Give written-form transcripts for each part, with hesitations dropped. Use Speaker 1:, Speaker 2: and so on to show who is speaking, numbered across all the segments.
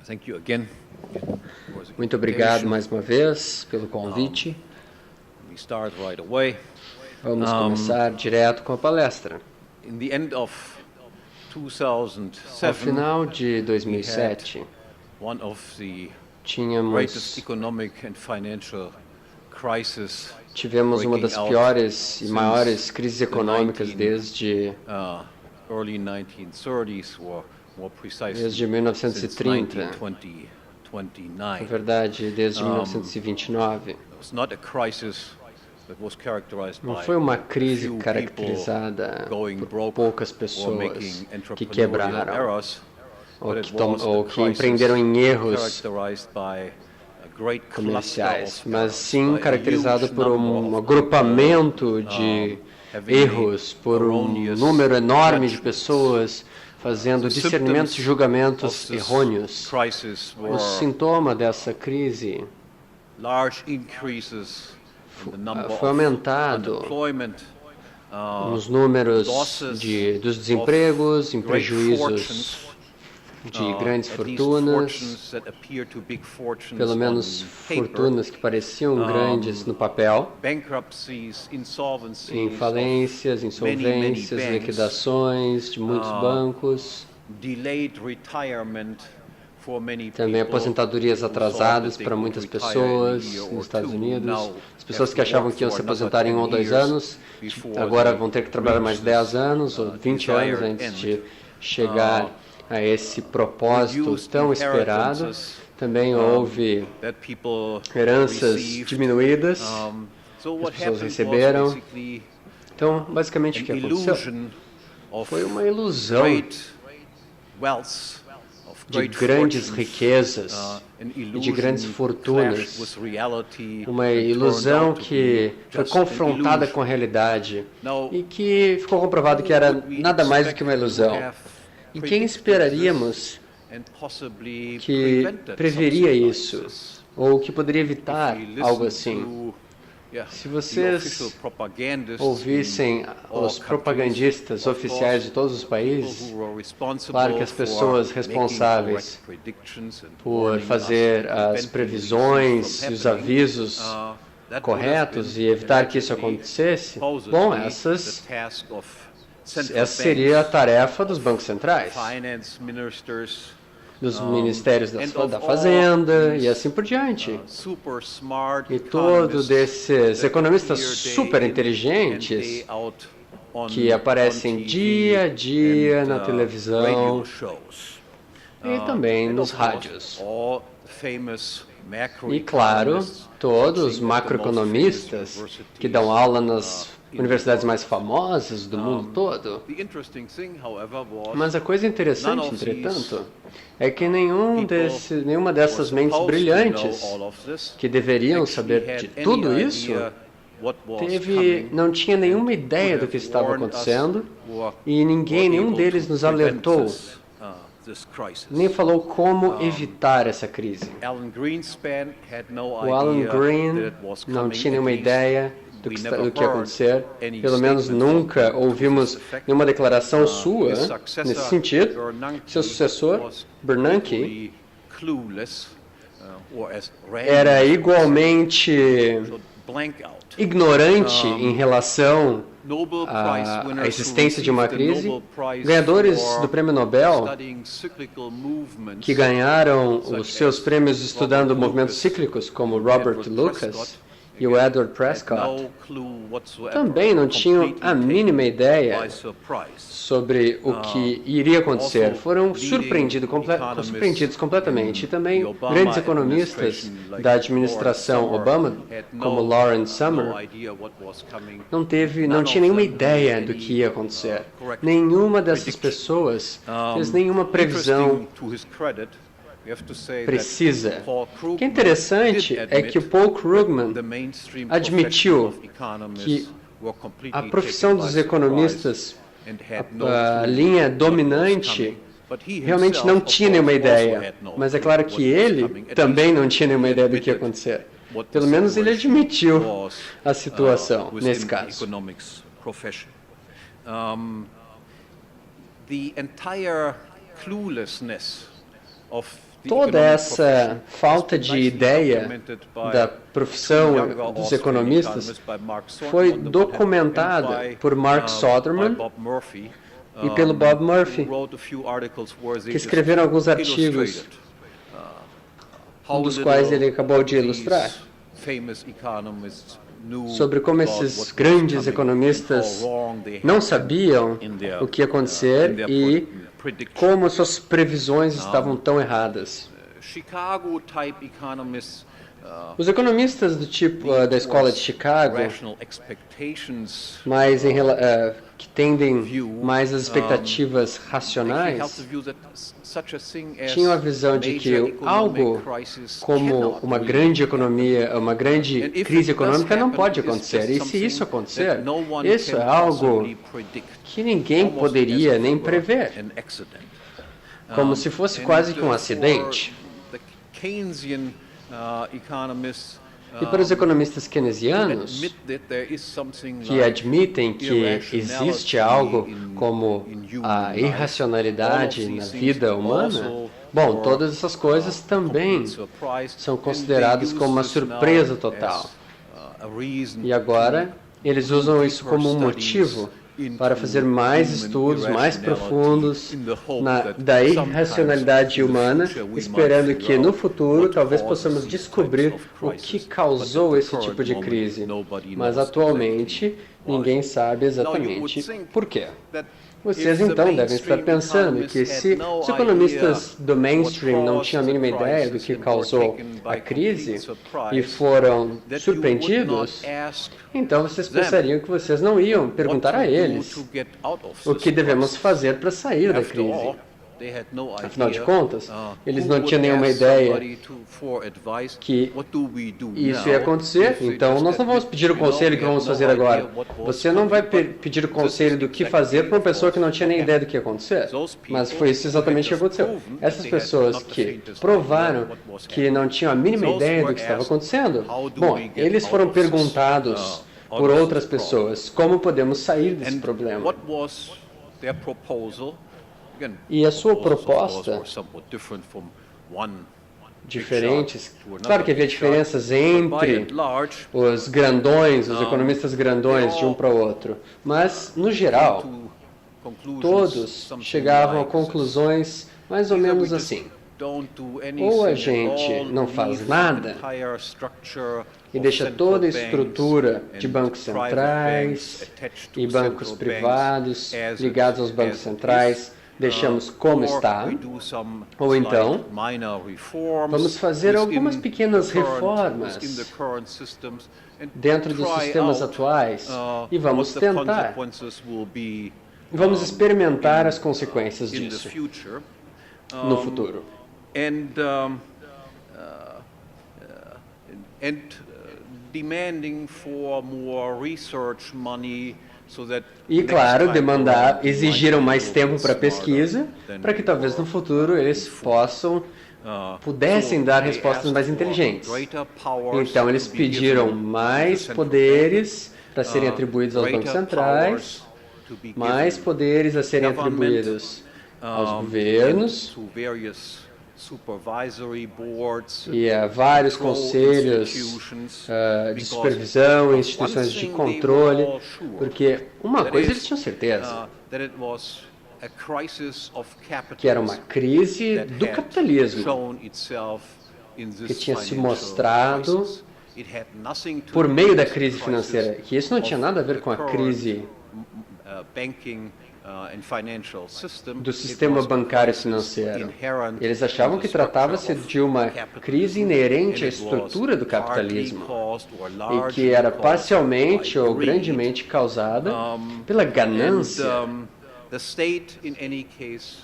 Speaker 1: Thank you again.
Speaker 2: Muito obrigado mais uma vez pelo convite.
Speaker 1: We start right away.
Speaker 2: Vamos começar direto com a palestra.
Speaker 1: In the end of
Speaker 2: Ao
Speaker 1: 2007,
Speaker 2: final de 2007,
Speaker 1: one of the greatest
Speaker 2: tínhamos
Speaker 1: economic and financial crises
Speaker 2: tivemos uma das piores e maiores crises econômicas desde
Speaker 1: early 1930s, or more precisely,
Speaker 2: desde
Speaker 1: since
Speaker 2: 1930,
Speaker 1: 1929.
Speaker 2: na verdade, desde 1929.
Speaker 1: It was not a crisis that was characterized
Speaker 2: Não
Speaker 1: by
Speaker 2: foi uma crise
Speaker 1: few
Speaker 2: caracterizada
Speaker 1: people going
Speaker 2: por
Speaker 1: broke
Speaker 2: poucas
Speaker 1: or
Speaker 2: pessoas
Speaker 1: making
Speaker 2: que
Speaker 1: entrepreneurial
Speaker 2: quebraram
Speaker 1: errors,
Speaker 2: ou
Speaker 1: but it
Speaker 2: que,
Speaker 1: was a
Speaker 2: ou que
Speaker 1: crisis
Speaker 2: empreenderam em erros
Speaker 1: characterized by a great cluster
Speaker 2: comerciais,
Speaker 1: of
Speaker 2: mas
Speaker 1: errors,
Speaker 2: sim
Speaker 1: by a
Speaker 2: caracterizado
Speaker 1: huge
Speaker 2: por
Speaker 1: number
Speaker 2: um
Speaker 1: of
Speaker 2: agrupamento de
Speaker 1: having
Speaker 2: erros, por um
Speaker 1: erroneous
Speaker 2: número enorme de
Speaker 1: judgments.
Speaker 2: pessoas fazendo discernimentos e julgamentos
Speaker 1: of this
Speaker 2: errôneos.
Speaker 1: crisis
Speaker 2: O
Speaker 1: were
Speaker 2: sintoma dessa crise
Speaker 1: large increases in the number
Speaker 2: foi
Speaker 1: of
Speaker 2: aumentado
Speaker 1: unemployment,
Speaker 2: nos números
Speaker 1: losses
Speaker 2: dos desempregos, em
Speaker 1: great
Speaker 2: prejuízos
Speaker 1: fortunes,
Speaker 2: de grandes
Speaker 1: at least
Speaker 2: fortunas,
Speaker 1: fortunes that appear to big fortunes
Speaker 2: pelo menos
Speaker 1: on paper,
Speaker 2: fortunas que pareciam grandes no papel,
Speaker 1: bankruptcies, insolvencies
Speaker 2: em falências,
Speaker 1: many
Speaker 2: insolvências,
Speaker 1: banks,
Speaker 2: liquidações de muitos bancos,
Speaker 1: delayed retirement for many
Speaker 2: também
Speaker 1: people
Speaker 2: aposentadorias
Speaker 1: who thought
Speaker 2: atrasadas
Speaker 1: that they
Speaker 2: para
Speaker 1: could
Speaker 2: muitas
Speaker 1: retire in a
Speaker 2: pessoas
Speaker 1: year or
Speaker 2: nos Estados
Speaker 1: two.
Speaker 2: Unidos.
Speaker 1: Now
Speaker 2: As pessoas
Speaker 1: have
Speaker 2: que
Speaker 1: to
Speaker 2: achavam
Speaker 1: work
Speaker 2: que iam
Speaker 1: for
Speaker 2: se
Speaker 1: another
Speaker 2: aposentar em 1 ou 2
Speaker 1: 10
Speaker 2: anos,
Speaker 1: before
Speaker 2: agora
Speaker 1: they
Speaker 2: vão ter que trabalhar mais
Speaker 1: reach
Speaker 2: 10
Speaker 1: this,
Speaker 2: anos ou 20 anos
Speaker 1: desired
Speaker 2: antes
Speaker 1: end.
Speaker 2: de chegar a esse propósito
Speaker 1: Reduced
Speaker 2: tão esperado.
Speaker 1: inheritances,
Speaker 2: Também houve
Speaker 1: that people
Speaker 2: heranças
Speaker 1: received.
Speaker 2: diminuídas
Speaker 1: So
Speaker 2: que as
Speaker 1: what
Speaker 2: pessoas
Speaker 1: happened was
Speaker 2: receberam.
Speaker 1: basically
Speaker 2: Então, basicamente, o que
Speaker 1: an
Speaker 2: aconteceu
Speaker 1: illusion of
Speaker 2: foi uma ilusão
Speaker 1: great wealth, of
Speaker 2: de
Speaker 1: great
Speaker 2: grandes
Speaker 1: fortunes,
Speaker 2: riquezas
Speaker 1: an
Speaker 2: e de grandes
Speaker 1: illusion
Speaker 2: fortunas.
Speaker 1: clashed with reality
Speaker 2: Uma
Speaker 1: and turned
Speaker 2: ilusão
Speaker 1: out to
Speaker 2: que
Speaker 1: be
Speaker 2: foi
Speaker 1: just an
Speaker 2: confrontada
Speaker 1: illusion.
Speaker 2: com a realidade
Speaker 1: Now,
Speaker 2: e que ficou comprovado que era
Speaker 1: would we
Speaker 2: nada mais do
Speaker 1: expect
Speaker 2: que uma
Speaker 1: to
Speaker 2: ilusão.
Speaker 1: have
Speaker 2: E quem
Speaker 1: predicted
Speaker 2: esperaríamos
Speaker 1: this and possibly
Speaker 2: que
Speaker 1: prevented
Speaker 2: preveria
Speaker 1: something like
Speaker 2: isso
Speaker 1: this?
Speaker 2: ou que poderia evitar
Speaker 1: If we listen
Speaker 2: algo assim?
Speaker 1: to,
Speaker 2: Se
Speaker 1: the
Speaker 2: vocês
Speaker 1: official propagandists
Speaker 2: ouvissem
Speaker 1: in all
Speaker 2: os
Speaker 1: countries,
Speaker 2: propagandistas
Speaker 1: of
Speaker 2: oficiais de todos os
Speaker 1: people
Speaker 2: países,
Speaker 1: who were responsible
Speaker 2: claro que as
Speaker 1: for
Speaker 2: pessoas
Speaker 1: making
Speaker 2: responsáveis
Speaker 1: correct predictions and
Speaker 2: por
Speaker 1: warning us
Speaker 2: fazer
Speaker 1: and
Speaker 2: as
Speaker 1: preventing
Speaker 2: previsões
Speaker 1: these
Speaker 2: e
Speaker 1: from
Speaker 2: os
Speaker 1: happening,
Speaker 2: avisos
Speaker 1: that would have
Speaker 2: corretos
Speaker 1: been
Speaker 2: e evitar que isso
Speaker 1: allegedly,
Speaker 2: acontecesse,
Speaker 1: supposedly,
Speaker 2: bom,
Speaker 1: the task of central
Speaker 2: essa seria a
Speaker 1: banks,
Speaker 2: tarefa dos bancos centrais,
Speaker 1: finance ministers,
Speaker 2: dos ministérios
Speaker 1: and
Speaker 2: da
Speaker 1: of all
Speaker 2: Fazenda e
Speaker 1: these,
Speaker 2: assim por diante.
Speaker 1: super smart
Speaker 2: E todos
Speaker 1: economists
Speaker 2: esses
Speaker 1: that
Speaker 2: economistas
Speaker 1: appear day
Speaker 2: super
Speaker 1: in and
Speaker 2: inteligentes
Speaker 1: day out on-
Speaker 2: que aparecem
Speaker 1: on TV
Speaker 2: dia a dia
Speaker 1: and,
Speaker 2: na televisão
Speaker 1: radio shows.
Speaker 2: e também
Speaker 1: And
Speaker 2: nos
Speaker 1: of course,
Speaker 2: rádios.
Speaker 1: all famous
Speaker 2: E claro,
Speaker 1: macroeconomists
Speaker 2: todos os
Speaker 1: teaching at the most
Speaker 2: macroeconomistas
Speaker 1: famous
Speaker 2: que dão
Speaker 1: universities,
Speaker 2: aula nas
Speaker 1: in
Speaker 2: universidades
Speaker 1: the
Speaker 2: mais
Speaker 1: world.
Speaker 2: famosas do mundo todo.
Speaker 1: The interesting thing, however, was
Speaker 2: Mas a coisa
Speaker 1: none
Speaker 2: interessante,
Speaker 1: of
Speaker 2: entretanto,
Speaker 1: these
Speaker 2: é que nenhuma
Speaker 1: were
Speaker 2: dessas mentes
Speaker 1: supposed to
Speaker 2: brilhantes
Speaker 1: know all of this,
Speaker 2: que deveriam
Speaker 1: actually
Speaker 2: saber
Speaker 1: had
Speaker 2: de
Speaker 1: any
Speaker 2: tudo isso
Speaker 1: idea what was coming
Speaker 2: não tinha nenhuma
Speaker 1: and
Speaker 2: ideia
Speaker 1: could
Speaker 2: do que
Speaker 1: have
Speaker 2: estava
Speaker 1: warned us
Speaker 2: acontecendo
Speaker 1: or
Speaker 2: e
Speaker 1: were
Speaker 2: nenhum
Speaker 1: able
Speaker 2: deles
Speaker 1: to
Speaker 2: nos
Speaker 1: prevent
Speaker 2: alertou,
Speaker 1: this crisis.
Speaker 2: nem falou como evitar essa crise.
Speaker 1: Alan Greenspan had no
Speaker 2: O Alan
Speaker 1: idea
Speaker 2: Green
Speaker 1: that it was
Speaker 2: não
Speaker 1: coming,
Speaker 2: tinha
Speaker 1: at
Speaker 2: nenhuma
Speaker 1: least
Speaker 2: ideia do
Speaker 1: we
Speaker 2: que,
Speaker 1: never
Speaker 2: do que ia
Speaker 1: heard
Speaker 2: acontecer.
Speaker 1: any
Speaker 2: Pelo menos
Speaker 1: statement from
Speaker 2: nunca
Speaker 1: him to
Speaker 2: ouvimos
Speaker 1: this effect.
Speaker 2: nenhuma declaração sua
Speaker 1: His successor,
Speaker 2: nesse sentido.
Speaker 1: Bernanke,
Speaker 2: Seu sucessor,
Speaker 1: was
Speaker 2: Bernanke,
Speaker 1: equally clueless, or as Rand
Speaker 2: era
Speaker 1: would
Speaker 2: igualmente
Speaker 1: say, blank out.
Speaker 2: ignorante em relação
Speaker 1: Nobel Prize
Speaker 2: à
Speaker 1: winners
Speaker 2: existência
Speaker 1: who
Speaker 2: de uma
Speaker 1: received the
Speaker 2: crise.
Speaker 1: Nobel Prize
Speaker 2: Ganhadores
Speaker 1: for
Speaker 2: do Prêmio Nobel
Speaker 1: studying cyclical movements,
Speaker 2: que ganharam
Speaker 1: such
Speaker 2: os seus
Speaker 1: as
Speaker 2: prêmios estudando
Speaker 1: Robert
Speaker 2: movimentos
Speaker 1: Lucas,
Speaker 2: cíclicos, como Robert
Speaker 1: Edward
Speaker 2: Lucas
Speaker 1: Prescott,
Speaker 2: e o Edward
Speaker 1: had
Speaker 2: Prescott,
Speaker 1: no clue whatsoever,
Speaker 2: também não tinham a
Speaker 1: completely
Speaker 2: mínima
Speaker 1: taken
Speaker 2: ideia
Speaker 1: by surprise.
Speaker 2: sobre o que iria acontecer.
Speaker 1: Also,
Speaker 2: Foram
Speaker 1: leading
Speaker 2: surpreendidos
Speaker 1: economists
Speaker 2: completamente. E também
Speaker 1: in the Obama
Speaker 2: grandes economistas
Speaker 1: administration, like
Speaker 2: da administração
Speaker 1: Lawrence
Speaker 2: Obama,
Speaker 1: Summer, had
Speaker 2: como
Speaker 1: no
Speaker 2: Lawrence Summer,
Speaker 1: idea what was coming.
Speaker 2: não
Speaker 1: None
Speaker 2: tinha
Speaker 1: of
Speaker 2: nenhuma
Speaker 1: them
Speaker 2: ideia
Speaker 1: made
Speaker 2: do
Speaker 1: any,
Speaker 2: que ia acontecer.
Speaker 1: correct
Speaker 2: Nenhuma dessas
Speaker 1: prediction.
Speaker 2: pessoas fez nenhuma previsão
Speaker 1: Interesting to his credit, we have to say that
Speaker 2: precisa.
Speaker 1: Paul
Speaker 2: O
Speaker 1: Krugman
Speaker 2: que é interessante
Speaker 1: did
Speaker 2: é que o Paul
Speaker 1: admit
Speaker 2: Krugman
Speaker 1: the mainstream
Speaker 2: admitiu
Speaker 1: profession of economists
Speaker 2: que
Speaker 1: were completely
Speaker 2: a profissão
Speaker 1: taken by
Speaker 2: dos
Speaker 1: surprise
Speaker 2: economistas,
Speaker 1: and had no
Speaker 2: a
Speaker 1: clue
Speaker 2: linha
Speaker 1: what was
Speaker 2: dominante,
Speaker 1: coming. But he
Speaker 2: realmente
Speaker 1: himself,
Speaker 2: não
Speaker 1: of
Speaker 2: tinha
Speaker 1: course,
Speaker 2: nenhuma
Speaker 1: also
Speaker 2: ideia.
Speaker 1: had no
Speaker 2: Mas é
Speaker 1: clue
Speaker 2: claro
Speaker 1: what
Speaker 2: que
Speaker 1: was
Speaker 2: ele
Speaker 1: coming. At
Speaker 2: também
Speaker 1: least
Speaker 2: não tinha nenhuma
Speaker 1: he
Speaker 2: ideia do que ia
Speaker 1: admitted
Speaker 2: acontecer.
Speaker 1: what the
Speaker 2: Pelo menos ele
Speaker 1: situation
Speaker 2: admitiu
Speaker 1: was,
Speaker 2: a situação,
Speaker 1: within
Speaker 2: nesse
Speaker 1: the
Speaker 2: caso.
Speaker 1: economics profession. The entire cluelessness of
Speaker 2: toda essa falta de ideia da profissão dos economistas foi documentada por Mark Soderman e pelo Bob Murphy, que escreveram alguns artigos, um dos quais ele acabou de ilustrar, sobre como esses grandes economistas não sabiam o que ia acontecer e como suas previsões estavam tão erradas. Os economistas do tipo da escola de Chicago, que tendem mais às expectativas racionais, tinham a visão de que algo como uma grande economia, uma grande crise econômica não pode acontecer. E se isso acontecer, isso é algo que ninguém poderia nem prever, como se fosse quase que um acidente. E para os economistas keynesianos, que admitem que existe algo como a irracionalidade na vida humana, bom, todas essas coisas também são consideradas como uma surpresa total. E agora, eles usam isso como um motivo para fazer mais estudos mais profundos da irracionalidade humana, esperando que no futuro talvez possamos descobrir o que causou esse tipo de crise. Mas atualmente ninguém sabe exatamente por quê. Vocês então devem estar pensando que se os economistas do mainstream não tinham a mínima ideia do que causou a crise e foram surpreendidos, então vocês pensariam que vocês não iam perguntar a eles o que devemos fazer para sair da crise. Afinal de contas, eles não tinham nenhuma ideia que isso ia acontecer, então nós não vamos pedir o conselho que vamos fazer agora. Você não vai pedir o conselho do que fazer para uma pessoa que não tinha nem ideia do que ia acontecer, mas foi isso exatamente que aconteceu. Essas pessoas que provaram que não tinham a mínima ideia do que estava acontecendo, bom, eles foram perguntados por outras pessoas como podemos sair desse problema. E a sua proposta, diferentes, claro que havia diferenças entre os grandões, os economistas grandões de um para o outro, mas, no geral, todos chegavam a conclusões mais ou menos assim. Ou a gente não faz nada e deixa toda a estrutura de bancos centrais e bancos privados ligados aos bancos centrais, deixamos como está, ou então vamos fazer algumas pequenas reformas dentro dos sistemas atuais e vamos tentar, vamos experimentar as consequências disso no futuro.
Speaker 1: Demanding for more research money.
Speaker 2: E, claro, exigiram mais tempo para pesquisa, para que talvez no futuro eles pudessem dar respostas mais inteligentes. Então, eles pediram mais poderes para serem atribuídos aos bancos centrais, mais poderes a serem atribuídos aos governos e a vários conselhos de supervisão, instituições de controle, porque uma coisa eles tinham certeza, que era uma crise do capitalismo, que tinha se mostrado por meio da crise financeira, que isso não tinha nada a ver com a crise do sistema bancário e financeiro. Eles achavam que tratava-se de uma crise inerente à estrutura do capitalismo e que era parcialmente ou grandemente causada pela ganância.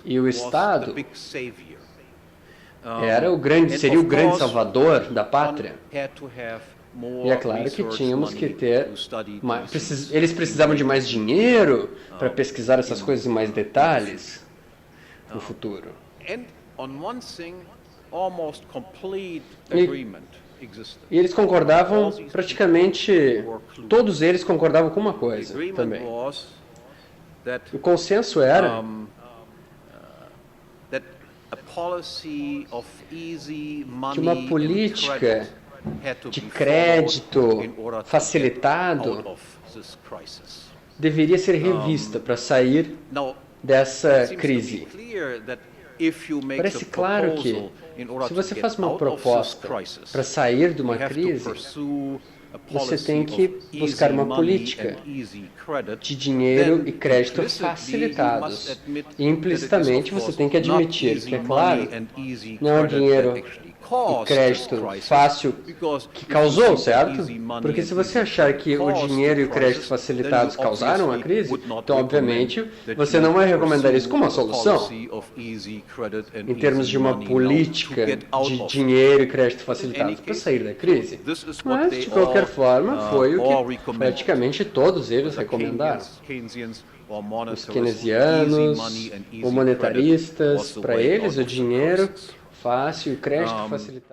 Speaker 2: E o Estado seria o grande salvador da pátria. E é claro que tínhamos que ter eles precisavam de mais dinheiro para pesquisar essas coisas em mais detalhes no futuro. E eles concordavam, praticamente, todos eles concordavam com uma coisa também. O consenso era que uma política de crédito facilitado deveria ser revista para sair dessa crise. Parece claro que, se você faz uma proposta para sair de uma crise, você tem que buscar uma política de dinheiro e crédito facilitados. E, implicitamente, você tem que admitir que, é claro, não é o dinheiro e crédito fácil que causou, certo? Porque se você achar que o dinheiro e o crédito facilitados causaram a crise, então, obviamente, você não vai recomendar isso como uma solução, em termos de uma política de dinheiro e crédito facilitados para sair da crise. Mas, de qualquer forma, foi o que praticamente todos eles recomendaram. Os keynesianos, ou monetaristas, para eles o dinheiro fácil e o crédito facilitado.